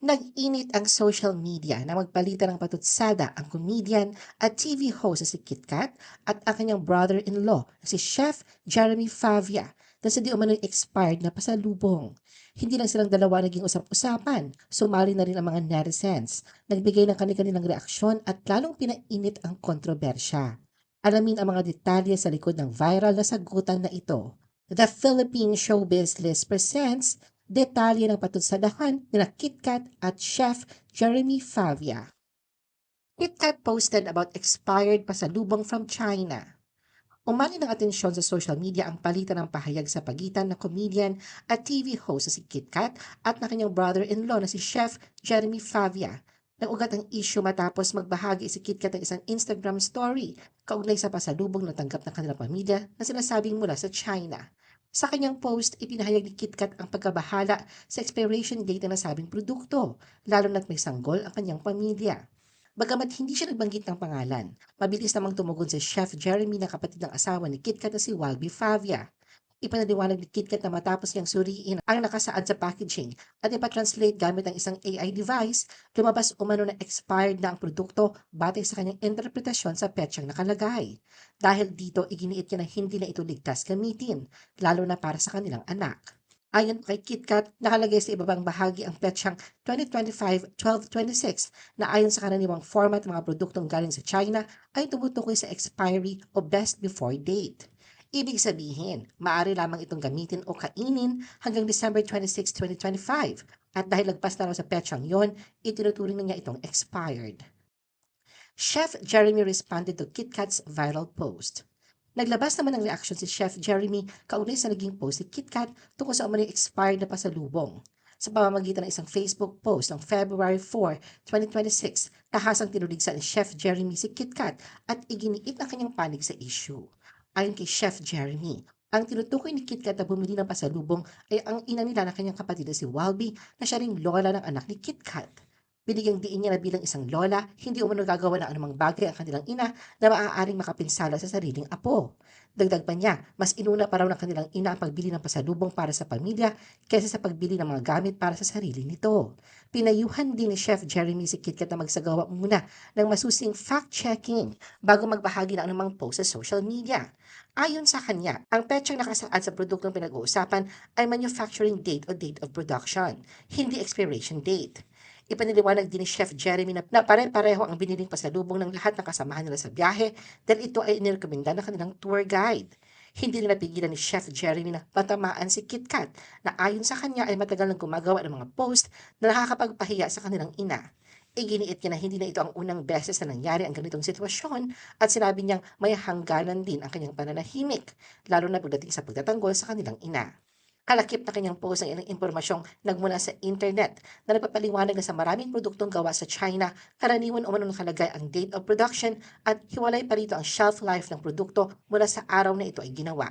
Nag-init ang social media na magpalitan ng patutsada ang comedian at TV host na si Kit Kat at ang kanyang brother-in-law na si Chef Jeremy Favia dahil sa di umano'y expired na pasalubong. Hindi lang silang dalawa naging usap-usapan, sumali na rin ang mga netizens, nagbigay ng kanilang reaksyon at lalong pinainit ang kontrobersya. Alamin ang mga detalye sa likod ng viral na sagutan na ito. The Philippine Showbiz List presents detalye ng patutsadahan nila KitKat at Chef Jeremy Favia. KitKat posted about expired pasalubong from China. Umani ng atensyon sa social media ang palitan ng pahayag sa pagitan ng comedian at TV host na si KitKat at na kanyang brother-in-law na si Chef Jeremy Favia. Nag-ugat ang issue matapos magbahagi si KitKat ng isang Instagram story kaugnay sa pasalubong na tanggap ng kanilang pamilya na sinasabing mula sa China. Sa kanyang post, ipinahayag ni KitKat ang pagkabahala sa expiration date ng nasabing produkto, lalo na't may sanggol ang kanyang pamilya. Bagamat hindi siya nagbanggit ng pangalan, mabilis namang tumugon si Chef Jeremy na kapatid ng asawa ni KitKat na si Walby Favia. Ipanaliwanag ni KitKat na matapos niyang suriin ang nakasaad sa packaging at ipatranslate gamit ang isang AI device, lumabas umano na expired na ang produkto batay sa kanyang interpretasyon sa petsang nakalagay. Dahil dito, iginiit niya na hindi na ito ligtas gamitin, lalo na para sa kanilang anak. Ayon kay KitKat, nakalagay sa ibabang bahagi ang petsang 2025-12-26 na ayon sa karaniwang format ng mga produktong galing sa China ay tumutukoy sa expiry o best before date. Ibig sabihin, maaari lamang itong gamitin o kainin hanggang December 26, 2025 at dahil lagpas na raw sa petsang yon, itinuturing na niya itong expired. Chef Jeremy responded to KitKat's viral post. Naglabas naman ng reaksyon si Chef Jeremy kaugnay sa naging post ni KitKat tungkol sa umano'y expired na pasalubong. Sa pamamagitan ng isang Facebook post ng February 4, 2026, tahasang tinuligsa ni Chef Jeremy si KitKat at iginiit ang kanyang panig sa issue. Ayon kay Chef Jeremy, ang tinutukoy ni KitKat na bumili ng pasalubong ay ang ina nila na kanyang kapatid na si Walby na siya ring lola ng anak ni KitKat. Binigyang diin niya na bilang isang lola, hindi umano gagawa ng anumang bagay ang kanilang ina na maaaring makapinsala sa sariling apo. Dagdag pa niya, mas inuna pa raw ng kanilang ina ang pagbili ng pasalubong para sa pamilya kaysa sa pagbili ng mga gamit para sa sarili nito. Pinayuhan din ni Chef Jeremy si KitKat na magsagawa muna ng masusing fact-checking bago magbahagi ng anumang post sa social media. Ayon sa kanya, ang petsang nakasaad sa produktong pinag-uusapan ay manufacturing date o date of production, hindi expiration date. Ipaniliwanag din ni Chef Jeremy na pare-pareho ang biniling pasalubong ng lahat ng kasamahan nila sa biyahe dahil ito ay inirekomenda ng kanilang tour guide. Hindi nila pigilan ni Chef Jeremy na matamaan si KitKat na ayon sa kanya ay matagal nang gumagawa ng mga post na nakakapagpahiya sa kanilang ina. Iginiit niya na hindi na ito ang unang beses na nangyari ang ganitong sitwasyon at sinabi niyang may hangganan din ang kanyang pananahimik, lalo na pagdating sa pagtatanggol sa kanilang ina. Kalakip na kanyang post ng ilang impormasyong nagmula sa internet na nagpapaliwanag na sa maraming produktong gawa sa China, karaniwan umano nakalagay ang date of production at hiwalay pa rito ang shelf life ng produkto mula sa araw na ito ay ginawa.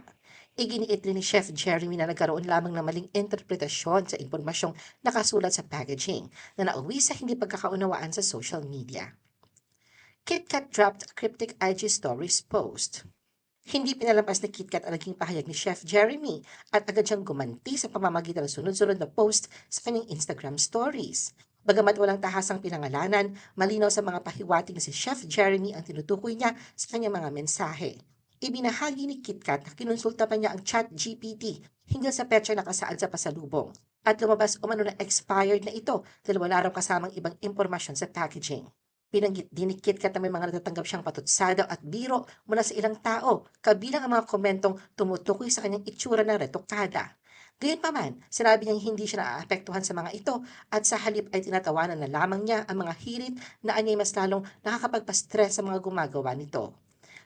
Iginiit rin ni Chef Jeremy na nagkaroon lamang ng maling interpretasyon sa impormasyong nakasulat sa packaging na nauwi sa hindi pagkakaunawaan sa social media. KitKat dropped a cryptic IG stories post. Hindi pinalampas ni KitKat ang naging pahayag ni Chef Jeremy at agad siyang gumanti sa pamamagitan ng sunod-sunod na post sa kanyang Instagram stories. Bagamat walang tahasang pinangalanan, malinaw sa mga pahiwatig na si Chef Jeremy ang tinutukoy niya sa kanyang mga mensahe. Ibinahagi ni KitKat na kinonsulta pa niya ang chat GPT hinggil sa petsa na nakasaad sa pasalubong. At lumabas umano na expired na ito dahil wala raw kasamang ibang impormasyon sa packaging. Binanggit din ni KitKat na may mga natatanggap siyang patutsada at biro mula sa ilang tao, kabilang ang mga komentong tumutukoy sa kanyang itsura na retokada. Gayunpaman, sinabi niyang hindi siya naaapektuhan sa mga ito at sa halip ay tinatawanan na lamang niya ang mga hirit na anyay mas lalong nakakapagpa-stress sa mga gumagawa nito.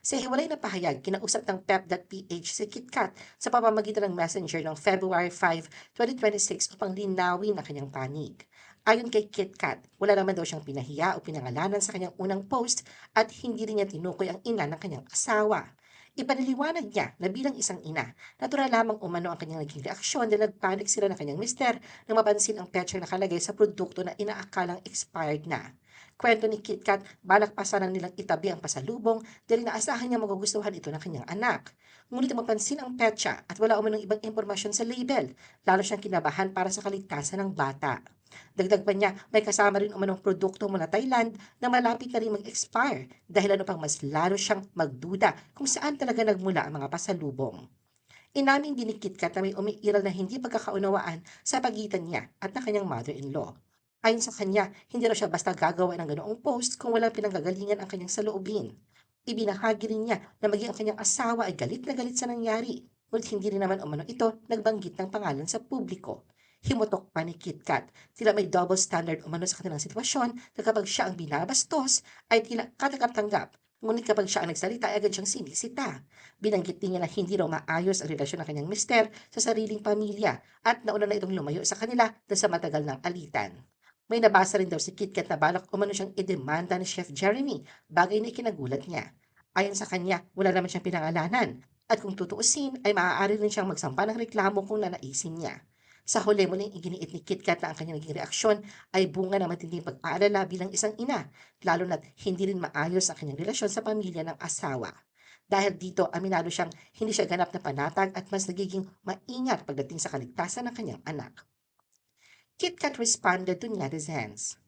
Sa hiwalay na pahayag, kinausap ng pep.ph si KitKat sa pamamagitan ng messenger noong February 5, 2026 upang linawin ang kanyang panig. Ayon kay KitKat, wala naman daw siyang pinahiya o pinangalanan sa kanyang unang post at hindi rin niya tinukoy ang ina ng kanyang asawa. Ipaniliwanag niya na bilang isang ina, natural lamang umano ang kanyang naging reaksyon dahil nagpanik sila ng kanyang mister nang mapansin ang petsa nakalagay sa produkto na inaakalang expired na. Kwento ni KitKat, balak pa sana nilang itabi ang pasalubong dahil naasahan niya magugustuhan ito ng kanyang anak. Ngunit mapansin ang petsa at wala umanong ibang impormasyon sa label, lalo siyang kinabahan para sa kaligtasan ng bata. Dagdag pa niya, may kasama rin umanong produkto mula Thailand na malapit na rin mag-expire dahil ano pang mas lalo siyang magduda kung saan talaga nagmula ang mga pasalubong. Inamin din ni KitKat na may umiiral na hindi pagkakaunawaan sa pagitan niya at ng kanyang mother-in-law. Ayon sa kanya, hindi raw siya basta gagawa ng ganoong post kung walang pinanggagalingan ang kanyang saloobin. Ibinahagi rin niya na maging ang kanyang asawa ay galit na galit sa nangyari, ngunit hindi rin naman umano ito nagbanggit ng pangalan sa publiko. Himutok pa ni KitKat, tila may double standard umano sa kanilang sitwasyon na kapag siya ang binabastos ay tila katanggap-tanggap, ngunit kapag siya ang nagsalita ay agad siyang sinisita. Binanggit din niya na hindi raw maayos ang relasyon ng kanyang mister sa sariling pamilya at nauna na itong lumayo sa kanila dahil sa matagal ng alitan. May nabasa rin daw si KitKat na balak umano siyang idemanda ni Chef Jeremy, bagay na ikinagulat niya. Ayon sa kanya, wala naman siyang pinangalanan at kung tutuusin ay maaari rin siyang magsampa ng reklamo kung nanaisin niya. Sa huli muling iginiit ni KitKat na ang kanyang naging reaksyon ay bunga ng matinding pag-aalala bilang isang ina, lalo na't hindi rin maayos ang kanyang relasyon sa pamilya ng asawa. Dahil dito, aminado siyang hindi siya ganap na panatag at mas nagiging maingat pagdating sa kaligtasan ng kanyang anak. KitKat responded to netizens.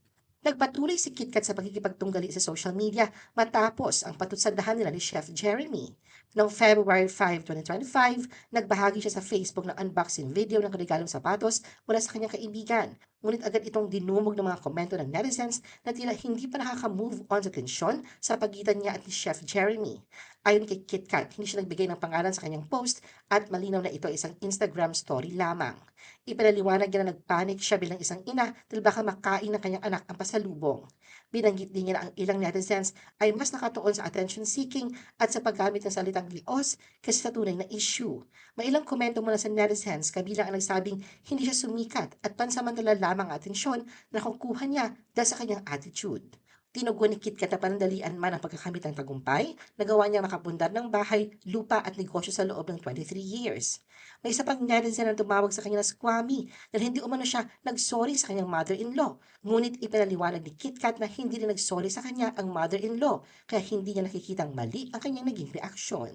Nagpatuloy si KitKat sa pagkikipagtunggali sa social media matapos ang patutsadahan nila ni Chef Jeremy. Noong February 5, 2025, nagbahagi siya sa Facebook ng unboxing video ng regalong sapatos mula sa kanyang kaibigan. Ngunit agad itong dinumog ng mga komento ng netizens na tila hindi pa nakaka-move on sa tensyon sa pagitan niya at ni Chef Jeremy. Ayon kay KitKat, hindi siya nagbigay ng pangalan sa kanyang post at malinaw na ito ay isang Instagram story lamang. Ipinaliwanag niya na nagpanik siya bilang isang ina dahil baka makain ng kanyang anak ang pasalubong. Binanggit din niya na ang ilang netizens ay mas nakatuon sa attention seeking at sa paggamit ng salitang lios kaysa sa tunay na issue. May ilang komento mula sa netizens kabilang ang nagsabing hindi siya sumikat at pansamantala lamang ang atensyon na nakukuha niya dahil sa kanyang attitude. Tinugon ni KitKat na panandalian man ang pagkakamit ng tagumpay, nagawa niyang makapundar ng bahay, lupa at negosyo sa loob ng 23 years. May isa pang netizen na tumawag sa kanya na squammy dahil hindi umano siya nagsorry sa kanyang mother-in-law. Ngunit ipinaliwanag ni KitKat na hindi rin nagsorry sa kanya ang mother-in-law kaya hindi niya nakikitang mali ang kanyang naging reaksyon.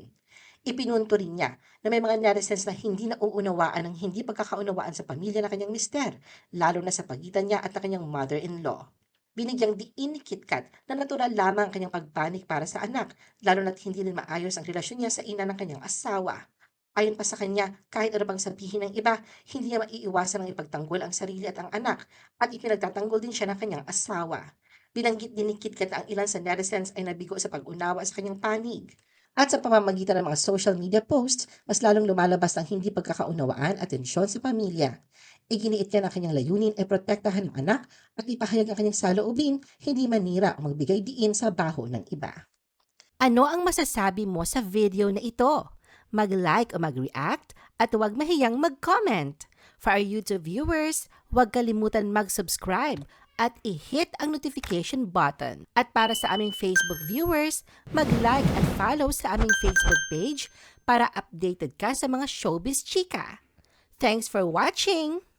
Ipinunto rin niya na may mga netizens na hindi nauunawaan ang hindi pagkakaunawaan sa pamilya ng kanyang mister, lalo na sa pagitan niya at ng kanyang mother-in-law. Binigyang diin ni KitKat na natural lamang ang kanyang pagpanik para sa anak, lalo na't hindi rin maayos ang relasyon niya sa ina ng kanyang asawa. Ayon pa sa kanya, kahit ano bang sabihin ng iba, hindi niya maiiwasan ang ipagtanggol ang sarili at ang anak, at ipinagtatanggol din siya ng kanyang asawa. Binanggit din ni KitKat na ang ilan sa netizens ay nabigo sa pag-unawa sa kanyang panig. At sa pamamagitan ng mga social media posts, mas lalong lumalabas ang hindi pagkakaunawaan at tensyon sa pamilya. Iginiit niya na kanyang layunin ay protektahan ang anak at ipahayag ang kanyang saloobin, hindi manira o magbigay diin sa baho ng iba. Ano ang masasabi mo sa video na ito? Mag-like o mag-react at huwag mahiyang mag-comment. For our YouTube viewers, huwag kalimutan mag-subscribe at i-hit ang notification button. At para sa aming Facebook viewers, mag-like at follow sa aming Facebook page para updated ka sa mga showbiz chika. Thanks for watching!